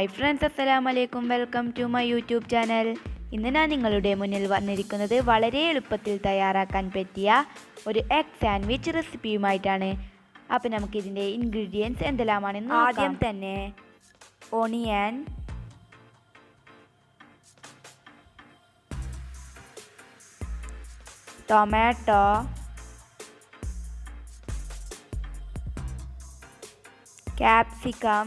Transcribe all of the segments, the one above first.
Hi friends, അസ്സലാമു അലൈക്കും. Welcome to my YouTube channel. ഇന്ന് ഞാൻ നിങ്ങളുടെ മുന്നിൽ വന്നിരിക്കുന്നത് വളരെ എളുപ്പത്തിൽ തയ്യാറാക്കാൻ പറ്റിയ ഒരു എഗ് സാൻഡ്വിച്ച് റെസിപ്പിയുമായിട്ടാണ്. അപ്പോൾ നമുക്കിതിൻ്റെ ഇൻഗ്രീഡിയൻസ് എന്തെല്ലാമാണെന്ന് നോക്കാം. ആദ്യം തന്നെ ഓണിയൻ, ടൊമാറ്റോ, ക്യാപ്സിക്കം,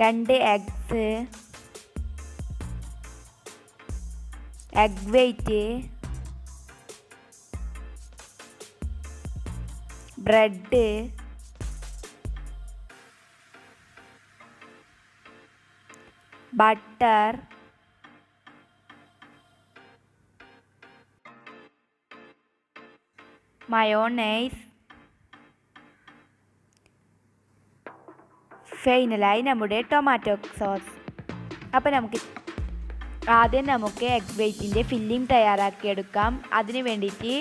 രണ്ട് eggs, egg white, bread, butter, mayonnaise, ഫൈനലായി നമ്മുടെ ടൊമാറ്റോ സോസ്. അപ്പോൾ ആദ്യം നമുക്ക് എഗ് വൈറ്റിൻ്റെ ഫില്ലിംഗ് തയ്യാറാക്കിയെടുക്കാം. അതിന് വേണ്ടിയിട്ട്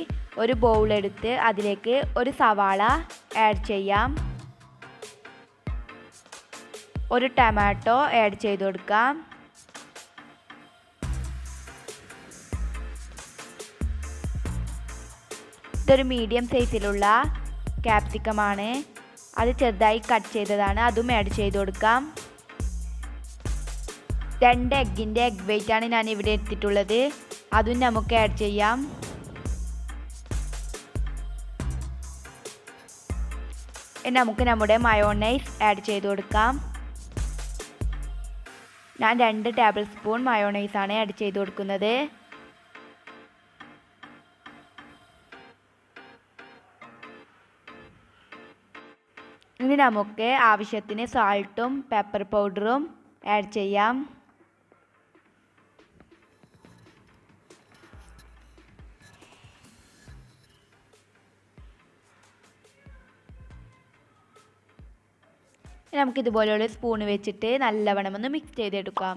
ഒരു ബൗൾ എടുത്ത് അതിലേക്ക് ഒരു സവാള ആഡ് ചെയ്യാം, ഒരു ടൊമാറ്റോ ആഡ് ചെയ്ത് കൊടുക്കാം, ഇതൊരു മീഡിയം സൈസിലുള്ള ക്യാപ്സിക്കമാണ്, അത് ചെറുതായി കട്ട് ചെയ്തതാണ്, അതും ആഡ് ചെയ്ത് കൊടുക്കാം. രണ്ട് എഗ്ഗിൻ്റെ എഗ് വൈറ്റാണ് ഞാൻ ഇവിടെ എടുത്തിട്ടുള്ളത്, അതും നമുക്ക് ആഡ് ചെയ്യാം. നമുക്ക് നമ്മുടെ മയോണൈസ് ആഡ് ചെയ്ത് കൊടുക്കാം. ഞാൻ 2 ടേബിൾ സ്പൂൺ മയോണൈസാണ് ആഡ് ചെയ്ത് കൊടുക്കുന്നത്. ഇനി നമുക്ക് ആവശ്യത്തിന് സാൾട്ടും പെപ്പർ പൗഡറും ആഡ് ചെയ്യാം. നമുക്കിതുപോലെയുള്ള സ്പൂൺ വെച്ചിട്ട് നല്ലവണ്ണം ഒന്ന് മിക്സ് ചെയ്തെടുക്കാം.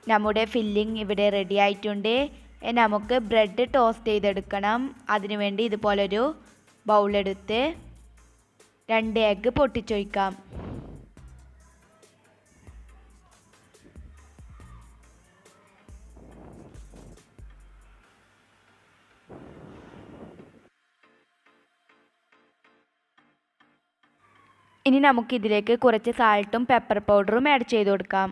നമ്മുടെ ഫില്ലിംഗ് ഇവിടെ റെഡി ആയിട്ടുണ്ട്. നമുക്ക് ബ്രെഡ് ടോസ്റ്റ് ചെയ്തെടുക്കണം. അതിനുവേണ്ടി ഇതുപോലൊരു ബൗളെടുത്ത് 2 എഗ്ഗ് പൊട്ടിച്ചൊഴിക്കാം. ഇനി നമുക്കിതിലേക്ക് കുറച്ച് സാൾട്ടും പെപ്പർ പൗഡറും ആഡ് ചെയ്ത് കൊടുക്കാം.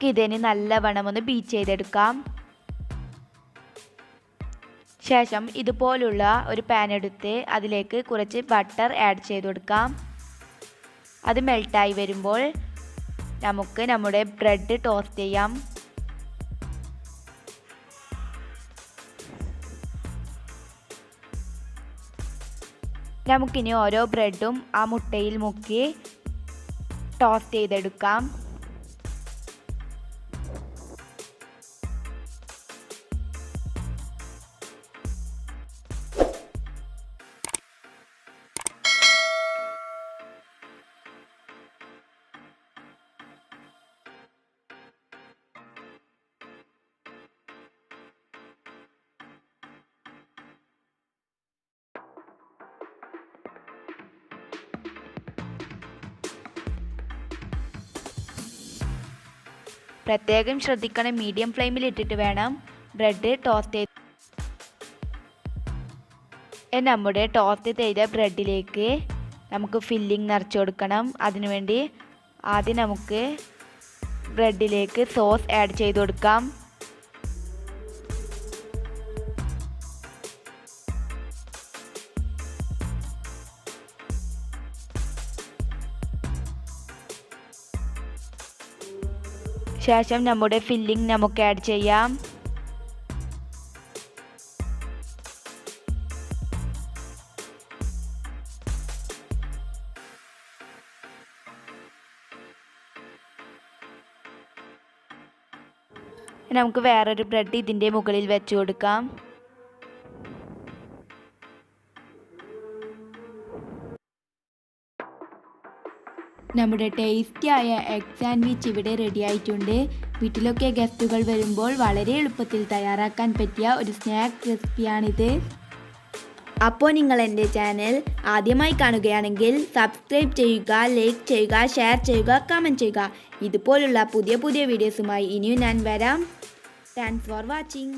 ഇതിന് നല്ലവണ്ണം ഒന്ന് ബീറ്റ് ചെയ്തെടുക്കാം. ശേഷം ഇതുപോലുള്ള ഒരു പാൻ എടുത്ത് അതിലേക്ക് കുറച്ച് ബട്ടർ ആഡ് ചെയ്ത് കൊടുക്കാം. അത് മെൽട്ടായി വരുമ്പോൾ നമുക്ക് നമ്മുടെ ബ്രെഡ് ടോസ്റ്റ് ചെയ്യാം. നമുക്കിനി ഓരോ ബ്രെഡും ആ മുട്ടയിൽ മുക്കി ടോസ്റ്റ് ചെയ്തെടുക്കാം. പ്രത്യേകം ശ്രദ്ധിക്കണം, മീഡിയം ഫ്ലെയിമിൽ ഇട്ടിട്ട് വേണം ബ്രെഡ് ടോസ്റ്റ് ചെയ്ത്. നമ്മുടെ ടോസ്റ്റ് ചെയ്ത ബ്രെഡിലേക്ക് നമുക്ക് ഫില്ലിംഗ് നിറച്ച് കൊടുക്കണം. അതിനുവേണ്ടി ആദ്യം നമുക്ക് ബ്രെഡിലേക്ക് സോസ് ആഡ് ചെയ്ത് കൊടുക്കാം. ശേഷം നമ്മുടെ ഫില്ലിംഗ് നമുക്ക് ആഡ് ചെയ്യാം. നമുക്ക് വേറൊരു ബ്രെഡ് ഇതിൻ്റെ മുകളിൽ വെച്ച് കൊടുക്കാം. നമ്മുടെ ടേസ്റ്റിയായ എഗ് സാൻഡ്വിച്ച് ഇവിടെ റെഡി ആയിട്ടുണ്ട്. വീട്ടിലൊക്കെ ഗസ്റ്റുകൾ വരുമ്പോൾ വളരെ എളുപ്പത്തിൽ തയ്യാറാക്കാൻ പറ്റിയ ഒരു സ്നാക്ക് റെസിപ്പിയാണിത്. അപ്പോൾ നിങ്ങൾ എൻ്റെ ചാനൽ ആദ്യമായി കാണുകയാണെങ്കിൽ സബ്സ്ക്രൈബ് ചെയ്യുക, ലൈക്ക് ചെയ്യുക, ഷെയർ ചെയ്യുക, കമൻറ്റ് ചെയ്യുക. ഇതുപോലുള്ള പുതിയ വീഡിയോസുമായി ഇനിയും ഞാൻ വരാം. Thanks for watching.